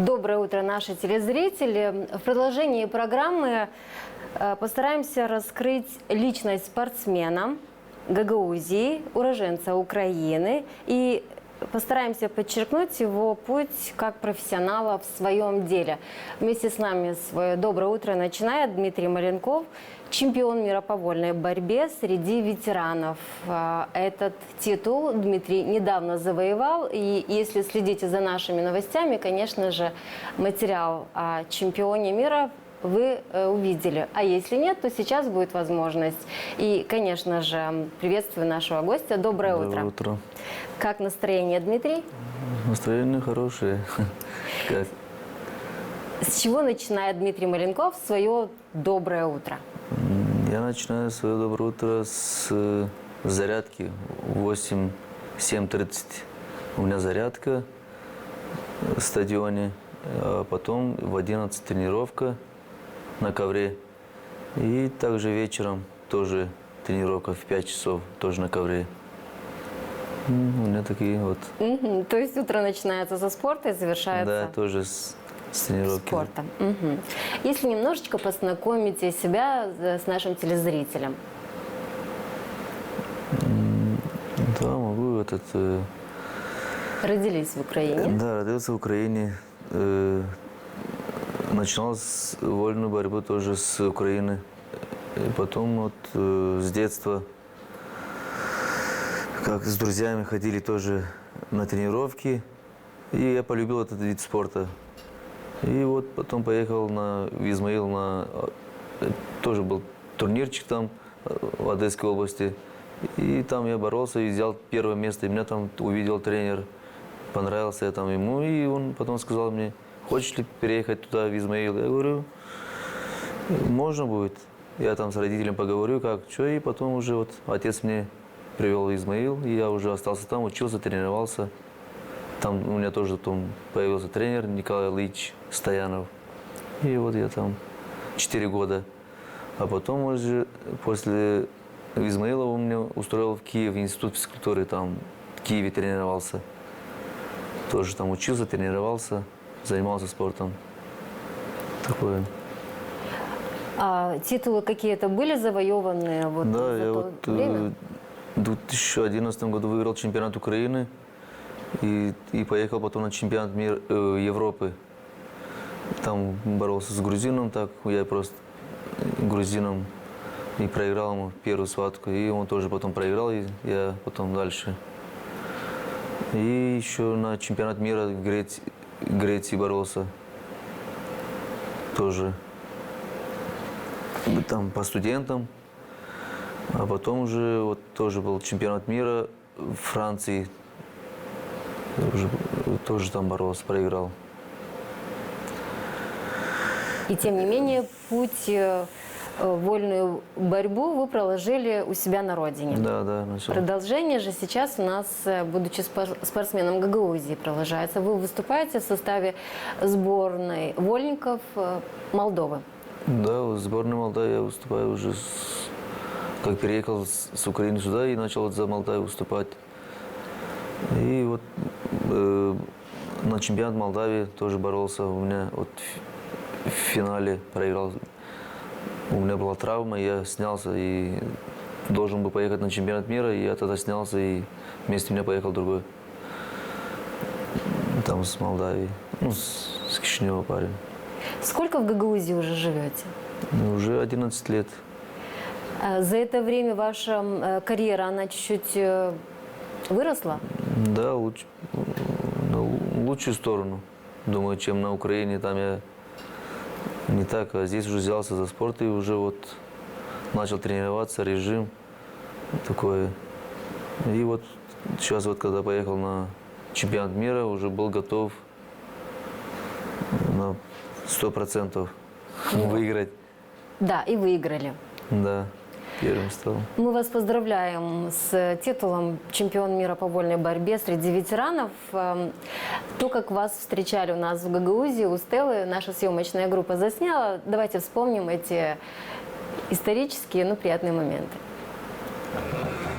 Доброе утро, наши телезрители. В продолжении программы постараемся раскрыть личность спортсмена Гагаузии, уроженца Украины, и постараемся подчеркнуть его путь как профессионала в своем деле. Вместе с нами свое доброе утро начинает Дмитрий Маленков, чемпион мира по вольной борьбе среди ветеранов. Этот титул Дмитрий недавно завоевал, и если следите за нашими новостями, конечно же, материал о чемпионе мира вы увидели. А если нет, то сейчас будет возможность. И, конечно же, приветствую нашего гостя. Доброе утро. Доброе утро. Как настроение, Дмитрий? Настроение хорошее. Как? С чего начинает Дмитрий Маленков свое доброе утро? Я начинаю свое доброе утро с зарядки. 7:30 у меня зарядка в стадионе, а потом в 11 тренировка на ковре. И также вечером тоже тренировка в 5 часов, тоже на ковре. У меня такие вот. То есть утро начинается со спорта и завершается Да, тоже с тренировки. спортом. Если немножечко познакомите себя с нашим телезрителем. Да, могу Родились в Украине. Да, родился в Украине. Начинал с вольную борьбу тоже с Украины. И потом вот с детства, как с друзьями ходили тоже на тренировки. И я полюбил этот вид спорта. И вот потом поехал в Измаил, тоже был турнирчик там в Одесской области. И там я боролся и взял первое место. И меня там увидел тренер, понравился я там ему. И он потом сказал мне: хочешь ли переехать туда, в Измаил? Я говорю, можно будет. Я там с родителями поговорю, как, что. И потом уже вот отец мне привел в Измаил. И я уже остался там, учился, тренировался. Там у меня тоже там появился тренер Николай Ильич Стоянов. И вот я там 4 года. А потом уже после Измаила он меня устроил в Киев, в институт физкультуры, там в Киеве тренировался. Тоже там учился, тренировался, занимался спортом. Такое. А титулы какие-то были завоеваны вот Да, за я то вот время? в 2011 году выиграл чемпионат Украины и поехал потом на чемпионат мира, Европы. Там боролся с грузином, так я просто грузином и проиграл ему первую схватку, и он тоже потом проиграл, и я потом дальше. И еще на чемпионат мира в Греции боролся тоже там по студентам. А потом уже вот тоже был чемпионат мира в Франции. Тоже там боролся, проиграл. И тем не менее, путь в вольную борьбу вы проложили у себя на родине. Да, начал. Продолжение же сейчас у нас, будучи спортсменом Гагаузии, продолжается. Вы выступаете в составе сборной вольников Молдовы. Да, в сборной Молдавии я выступаю уже, как переехал с Украины сюда и начал за Молдавию выступать. И вот на чемпионат Молдавии тоже боролся. У меня вот в финале проиграл. У меня была травма, я снялся и должен был поехать на чемпионат мира. И я тогда снялся, и вместе меня поехал другой. Там с Молдавии, с Кишинева парень. Сколько в Гагаузии уже живете? Уже 11 лет. За это время ваша карьера, она чуть-чуть выросла? Да, в лучшую сторону, думаю, чем на Украине. Там я не так, а здесь уже взялся за спорт и уже вот начал тренироваться, режим такой. И вот сейчас вот, когда поехал на чемпионат мира, уже был готов на 100% выиграть. Да, и выиграли. Да, первым стал. Мы вас поздравляем с титулом чемпион мира по вольной борьбе среди ветеранов. То, как вас встречали у нас в Гагаузии, у Стеллы, наша съемочная группа засняла. Давайте вспомним эти исторические, но приятные моменты.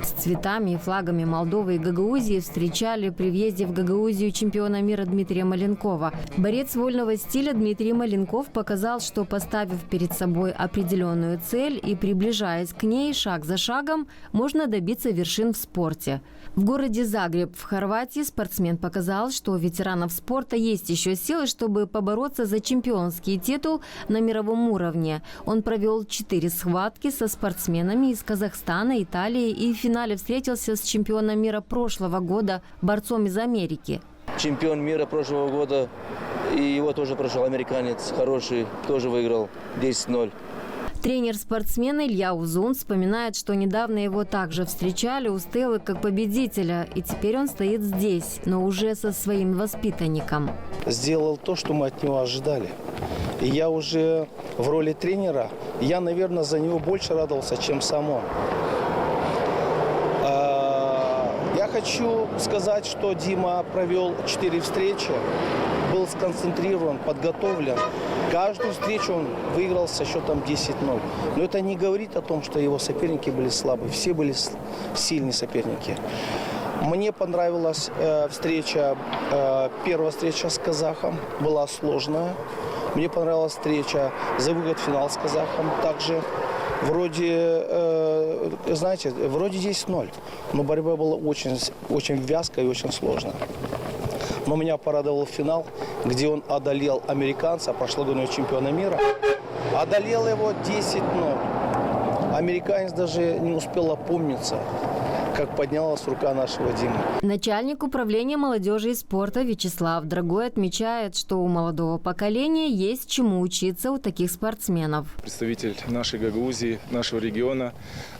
С цветами и флагами Молдовы и Гагаузии встречали при въезде в Гагаузию чемпиона мира Дмитрия Маленкова. Борец вольного стиля Дмитрий Маленков показал, что, поставив перед собой определенную цель и приближаясь к ней шаг за шагом, можно добиться вершин в спорте. В городе Загреб в Хорватии спортсмен показал, что у ветеранов спорта есть еще силы, чтобы побороться за чемпионский титул на мировом уровне. Он провел 4 схватки со спортсменами из Казахстана, Италии и в финале встретился с чемпионом мира прошлого года, борцом из Америки. Чемпион мира прошлого года, и его тоже прошел американец, хороший, тоже выиграл 10-0. Тренер спортсмена Илья Узун вспоминает, что недавно его также встречали у Стеллы как победителя. И теперь он стоит здесь, но уже со своим воспитанником. Сделал то, что мы от него ожидали. И я уже в роли тренера, я, наверное, за него больше радовался, чем сам он. Я хочу сказать, что Дима провел 4 встречи, был сконцентрирован, подготовлен. Каждую встречу он выиграл со счетом 10-0. Но это не говорит о том, что его соперники были слабые. Все были сильные соперники. Мне понравилась встреча, первая встреча с казахом, была сложная. Мне понравилась встреча за выход в финал с казахом. Также вроде, знаете, вроде 10-0. Но борьба была очень вязкая и очень сложная. Но меня порадовал финал, где он одолел американца, прошлогоднего чемпиона мира. Одолел его 10-0. Американец даже не успел опомниться, как поднялась рука нашего Димы. Начальник управления молодежи и спорта Вячеслав Драгой отмечает, что у молодого поколения есть чему учиться у таких спортсменов. Представитель нашей Гагаузии, нашего региона,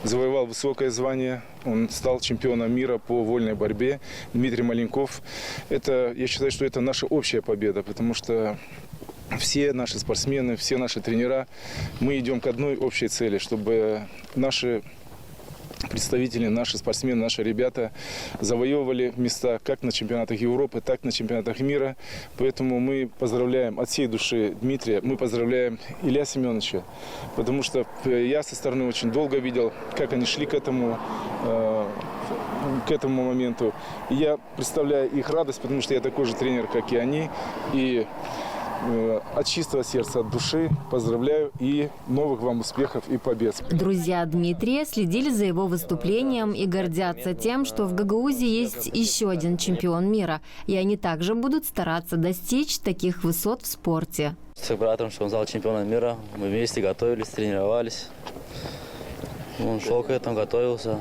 завоевал высокое звание. Он стал чемпионом мира по вольной борьбе. Дмитрий Маленков. Я считаю, что это наша общая победа, потому что все наши спортсмены, все наши тренера, мы идем к одной общей цели, чтобы наши представители, наши спортсмены, наши ребята завоевывали места как на чемпионатах Европы, так и на чемпионатах мира. Поэтому мы поздравляем от всей души Дмитрия, мы поздравляем Илья Семеновича, потому что я со стороны очень долго видел, как они шли к этому моменту. И я представляю их радость, потому что я такой же тренер, как и они. И от чистого сердца, от души поздравляю и новых вам успехов и побед. Друзья Дмитрия следили за его выступлением и гордятся тем, что в Гагаузии есть еще один чемпион мира. И они также будут стараться достичь таких высот в спорте. С братом, что он стал чемпионом мира, мы вместе готовились, тренировались. Он шел к этому, готовился.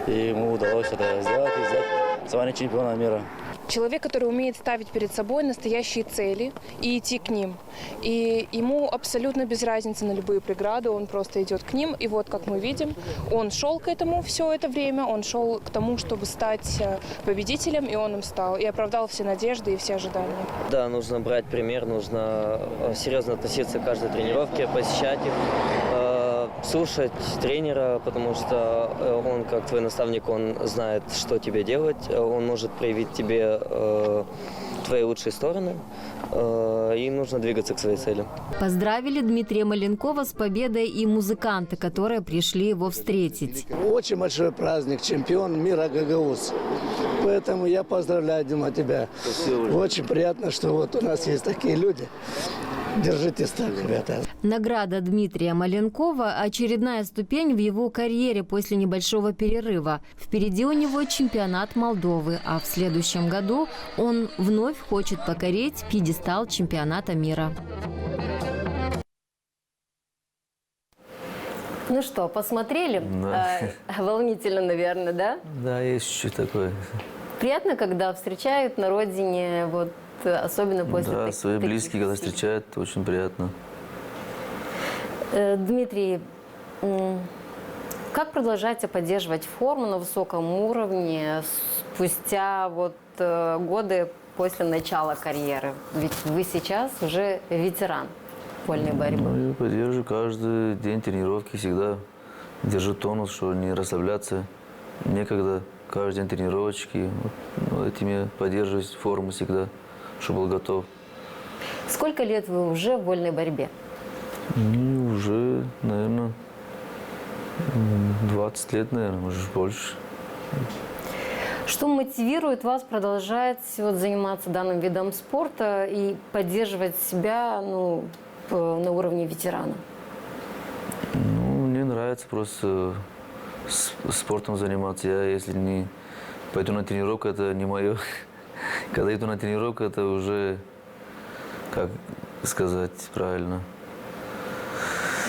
И ему удалось это сделать и взять звание чемпиона мира. Человек, который умеет ставить перед собой настоящие цели и идти к ним. И ему абсолютно без разницы на любые преграды, он просто идет к ним. И вот, как мы видим, он шел к этому все это время, он шел к тому, чтобы стать победителем, и он им стал. И оправдал все надежды и все ожидания. Да, нужно брать пример, нужно серьезно относиться к каждой тренировке, посещать их, слушать тренера, потому что он, как твой наставник, он знает, что тебе делать, он может проявить тебе твои лучшие стороны, и нужно двигаться к своей цели. Поздравили Дмитрия Маленкова с победой и музыканты, которые пришли его встретить. Очень большой праздник, чемпион мира Гагауз. Поэтому я поздравляю, Дима, тебя. Очень приятно, что вот у нас есть такие люди. Держитесь так, ребята. Награда Дмитрия Маленкова – очередная ступень в его карьере после небольшого перерыва. Впереди у него чемпионат Молдовы, а в следующем году он вновь хочет покорить пьедестал чемпионата мира. Ну что, посмотрели? Да. Волнительно, наверное, да? Да, есть чуть-чуть такое. Приятно, когда встречают на родине, вот, особенно после Да, таких свои близкие, когда встреч. встречают, очень приятно. Дмитрий, как продолжаете поддерживать форму на высоком уровне спустя годы после начала карьеры? Ведь вы сейчас уже ветеран вольной борьбы. Ну, я поддерживаю каждый день тренировки, всегда держу тонус, чтобы не расслабляться. Некогда, каждый день тренировочки. Вот этим я поддерживаю форму всегда, чтобы был готов. Сколько лет вы уже в вольной борьбе? Ну, уже, наверное, 20 лет, наверное, может, больше. Что мотивирует вас продолжать вот, заниматься данным видом спорта и поддерживать себя на уровне ветерана? Ну, мне нравится просто спортом заниматься. Я, если не пойду на тренировку, это не мое. Когда иду на тренировку, это уже, как сказать правильно,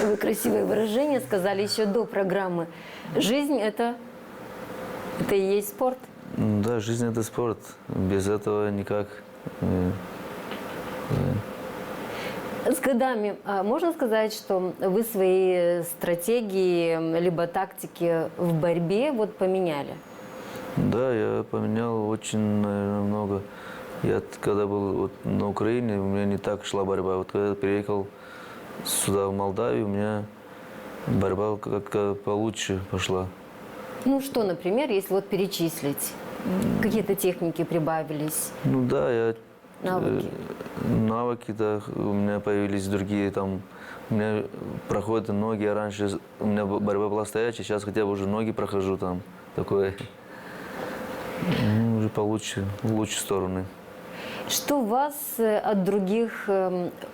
Вы красивое выражение сказали еще до программы. Жизнь это и есть спорт. да, жизнь – это спорт. Без этого никак. С годами можно сказать, что вы свои стратегии либо тактики в борьбе вот поменяли? Да, я поменял очень, наверное, много. Я когда был вот на Украине, у меня не так шла борьба. Вот когда я переехал сюда, в Молдавию, у меня борьба как-то получше пошла. Ну что, например, если вот перечислить, какие-то техники прибавились, Ну да, я навыки? навыки, да, у меня появились другие, там, у меня проходят ноги, а раньше у меня борьба была стоячая, сейчас хотя бы уже ноги прохожу там, такое, уже получше, в лучшие стороны. Что вас от других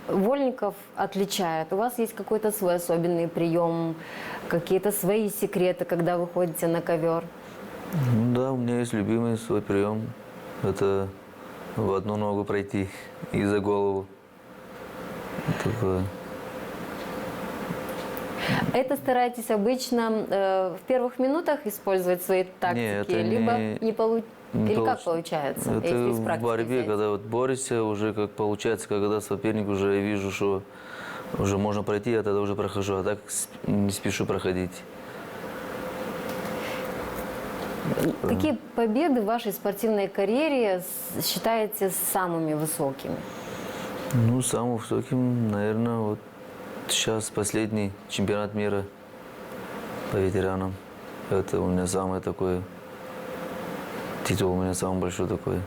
вольников отличает? У вас есть какой-то свой особенный прием, какие-то свои секреты, когда вы ходите на ковер? Ну да, у меня есть любимый свой прием, это в одну ногу пройти и за голову. Такое. Это стараетесь обычно в первых минутах использовать свои тактики, Не, это либо не Или как получ- получается, Это если из в практики борьбе, взять? когда вот борешься, уже как получается, когда соперник уже я вижу, что уже можно пройти, я тогда уже прохожу, а так не спешу проходить. Какие победы в вашей спортивной карьере считаете самыми высокими? Ну, самым высоким, наверное, вот сейчас последний чемпионат мира по ветеранам. Это у меня самый такой титул, у меня самый большой такой.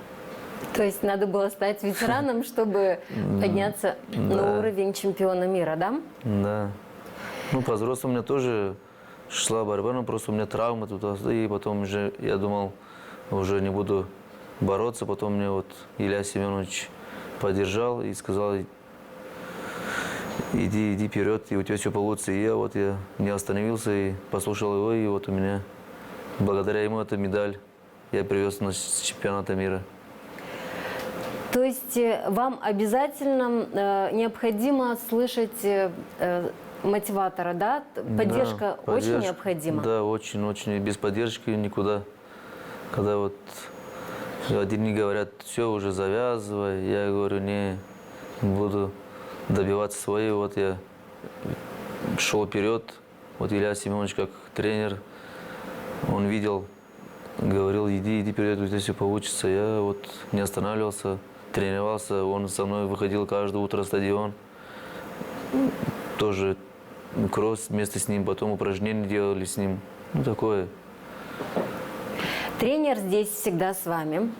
То есть надо было стать ветераном, чтобы подняться на Да. уровень чемпиона мира, да? Да. Ну, по взрослым у меня тоже шла борьба, но просто у меня травмы туда, и потом уже я думал, уже не буду бороться. Потом мне вот Илья Семенович поддержал и сказал, иди вперед, и у тебя все получится. И я не остановился и послушал его, и вот у меня, благодаря ему, эта медаль я привез на чемпионата мира. То есть вам обязательно необходимо слышать мотиватора, да? Поддержка Да, очень необходима. Да, очень-очень. И без поддержки никуда. Когда вот одни говорят, все, уже завязывай, я говорю, не, буду добиваться своего. Вот я шел вперед. Вот Илья Семенович как тренер, он видел, говорил, иди вперед, у тебя все получится. Я вот не останавливался, тренировался, он со мной выходил каждое утро в стадион. Тоже кросс вместе с ним, потом упражнения делали с ним. Ну, такое. Тренер здесь всегда с вами.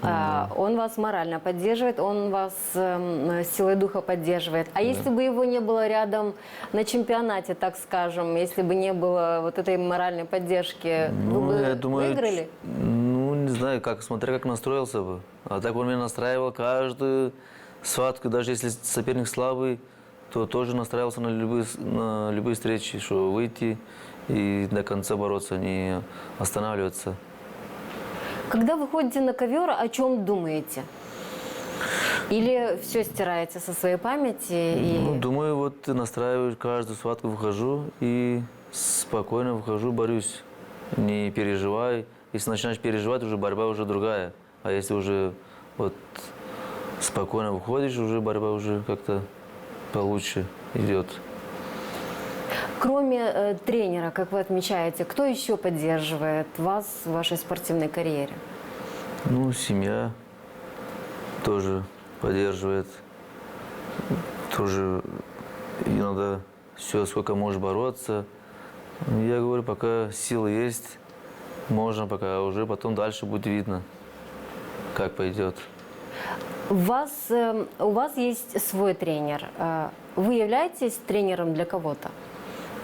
Он вас морально поддерживает, он вас силой духа поддерживает. А если бы его не было рядом на чемпионате, так скажем, если бы не было вот этой моральной поддержки, вы бы я думаю, выиграли? Ну, не знаю, смотря как настроился бы. А так он меня настраивал каждую схватку, даже если соперник слабый, то тоже настраивался на любые встречи, что выйти и до конца бороться, не останавливаться. Когда вы ходите на ковер, о чем думаете? Или все стираете со своей памяти? Ну, думаю, вот настраиваю, каждую схватку выхожу и спокойно выхожу, борюсь. Не переживай. Если начинаешь переживать, уже борьба уже другая. А если уже вот спокойно выходишь, уже борьба уже как-то получше идет. Кроме тренера, как вы отмечаете, кто еще поддерживает вас в вашей спортивной карьере? Ну, семья тоже поддерживает. Тоже иногда все, сколько можешь бороться. Я говорю, пока силы есть, можно пока, а уже потом дальше будет видно, как пойдет. У вас есть свой тренер. Вы являетесь тренером для кого-то?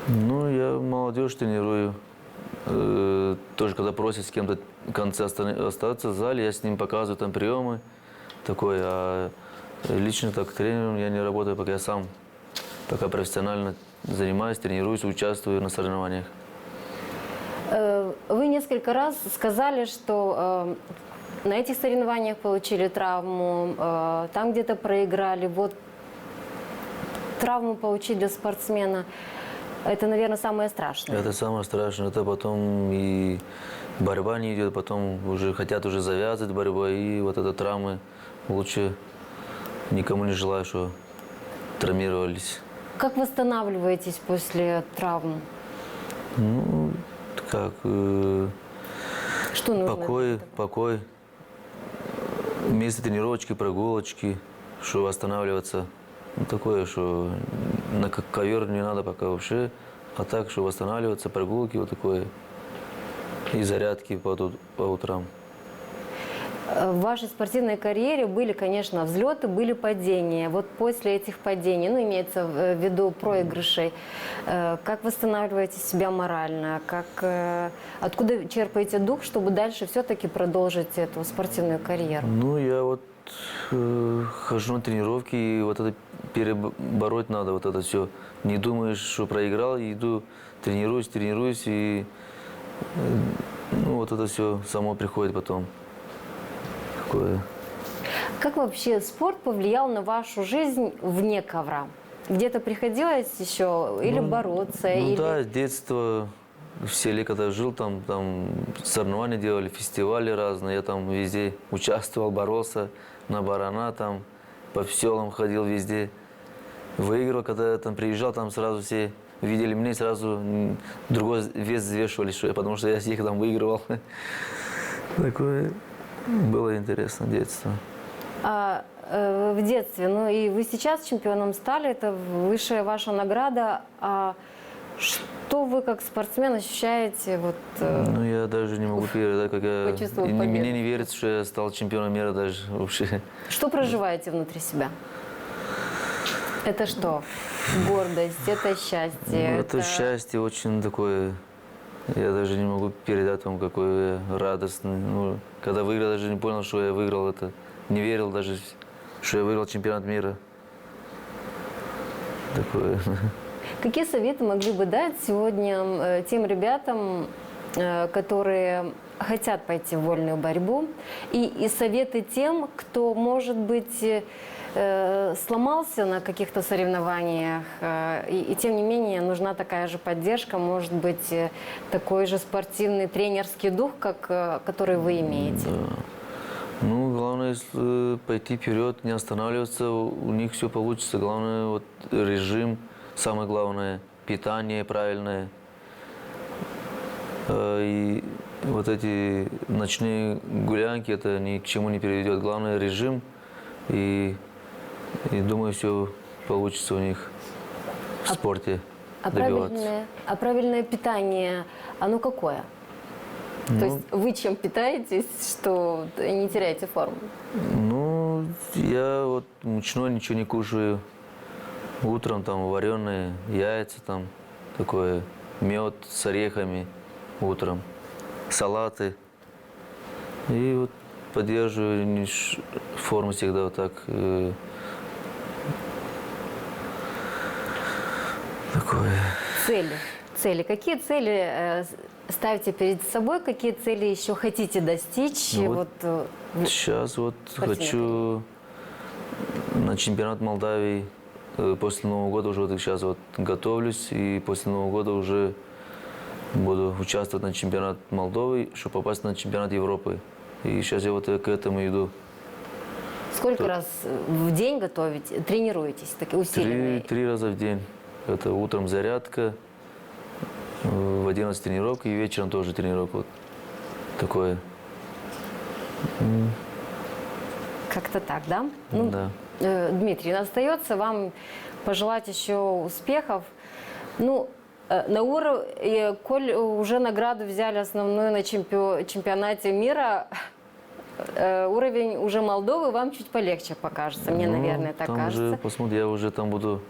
Ну, я молодежь тренирую тоже когда просят с кем-то в конце остаться в зале, я с ним показываю там приемы. Такой, а лично так тренером я не работаю, пока я сам пока профессионально занимаюсь, тренируюсь, участвую на соревнованиях. Вы несколько раз сказали, что на этих соревнованиях получили травму, там где-то проиграли. Вот травму получить для спортсмена – это, наверное, самое страшное. Это самое страшное. Это потом и борьба не идет, потом уже хотят уже завязывать борьбу, и вот это травмы лучше никому не желаю, что травмировались. Как восстанавливаетесь после травм? Ну, как Что нужно? покой. Вместо тренировочки, прогулочки, что восстанавливаться. Ну, такое, что на ковер не надо пока вообще, а так, что восстанавливаться, прогулки, вот такое. И зарядки по утрам. В вашей спортивной карьере были, конечно, взлеты, были падения. Вот после этих падений, ну, имеется в виду проигрышей, как восстанавливаете себя морально? Откуда черпаете дух, чтобы дальше все-таки продолжить эту спортивную карьеру? Ну, я вот хожу на тренировки, и вот это перебороть надо, вот это все. Не думаешь, что проиграл, иду, тренируюсь, и ну, вот это все само приходит потом. Такое. Как вообще спорт повлиял на вашу жизнь вне ковра? Где-то приходилось еще или бороться? Ну или... да, с детства в селе, когда жил, там соревнования делали, фестивали разные. Я там везде участвовал, боролся на барана, там по селам ходил везде. Выиграл, когда я там приезжал, там сразу все видели меня, сразу другой вес взвешивали, потому что я их там выигрывал. Такое было интересно детство. В детстве, ну и вы сейчас чемпионом стали, это высшая ваша награда. А что вы как спортсмен ощущаете? Вот, Ну, я даже не могу передать, как я... почувствовал И победу. мне не верится, что я стал чемпионом мира даже вообще. Что проживаете внутри себя? Это что? Гордость, это счастье? Ну, это счастье очень такое... Я даже не могу передать вам, какой я радостный. Ну, когда выиграл, даже не понял, что я выиграл это. Не верил даже, что я выиграл чемпионат мира. Такое. Какие советы могли бы дать сегодня тем ребятам, которые хотят пойти в вольную борьбу, и советы тем, кто, может быть, сломался на каких-то соревнованиях, и тем не менее нужна такая же поддержка, может быть, такой же спортивный тренерский дух, который вы имеете? Да. Ну, главное, если пойти вперед, не останавливаться, у них все получится. Главное, вот режим, самое главное, питание правильное. И вот эти ночные гулянки, это ни к чему не приведет. Главное, режим, и думаю, все получится у них в спорте добиваться. Правильное питание, оно какое? То есть вы чем питаетесь, что не теряете форму? Ну, я вот мучное ничего не кушаю. Утром там вареные яйца, там такое, мед с орехами утром, салаты. И вот поддерживаю форму всегда вот так. Такое. Цели. Какие цели ставите перед собой, какие цели еще хотите достичь? Ну, сейчас вот хочу на чемпионат Молдавии. После Нового года уже вот сейчас вот готовлюсь, и после Нового года уже буду участвовать на чемпионат Молдовы, чтобы попасть на чемпионат Европы. И сейчас я вот к этому иду. Сколько раз в день тренируетесь, такие усиленные? Три раза в день. Это утром зарядка, в 11 тренировка, и вечером тоже тренировка. Вот такое. Как-то так, да? Да. Дмитрий, остается вам пожелать еще успехов. Ну, на уровне, коль уже награду взяли основную на чемпионате мира, уровень уже Молдовы вам чуть полегче покажется. Мне, наверное, так там кажется. Уже, посмотрим, я уже там буду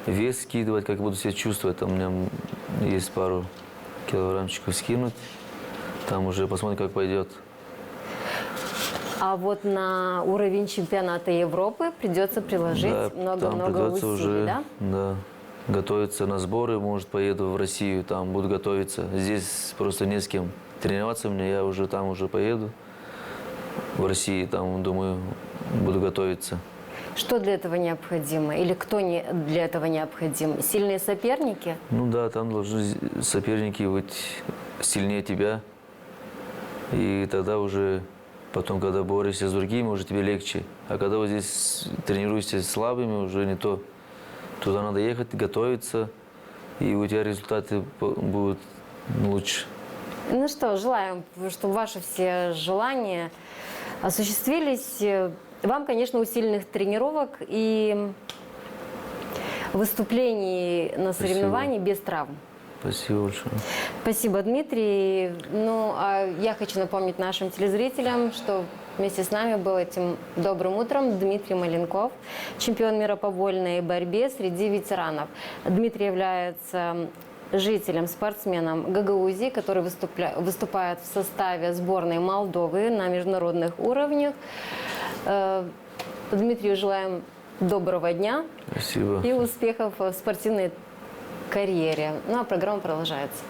вес скидывать, как буду себя чувствовать. Там у меня есть пару килограммчиков скинуть. Там уже посмотрим, как пойдет. А вот на уровень чемпионата Европы придется приложить Да, там много-много придется усилий, уже, да? да, готовиться на сборы. Может, поеду в Россию, там буду готовиться. Здесь просто не с кем тренироваться мне. Я уже там уже поеду в России. Там, думаю, буду готовиться. Что для этого необходимо? Или кто для этого необходим? Сильные соперники? Ну да, там должны соперники быть сильнее тебя. И тогда уже потом, когда борешься с другими, уже тебе легче. А когда вот здесь тренируешься с слабыми, уже не то. Туда надо ехать, готовиться, и у тебя результаты будут лучше. Ну что, желаем, чтобы ваши все желания осуществились. Вам, конечно, усиленных тренировок и выступлений на соревновании без травм. Спасибо большое. Спасибо, Дмитрий. Ну, а я хочу напомнить нашим телезрителям, что вместе с нами был этим добрым утром Дмитрий Маленков, чемпион мира по вольной борьбе среди ветеранов. Дмитрий является жителем, спортсменом Гагаузии, который выступает в составе сборной Молдовы на международных уровнях. Дмитрию желаем доброго дня Спасибо. и успехов в спортивной карьере. Ну а программа продолжается.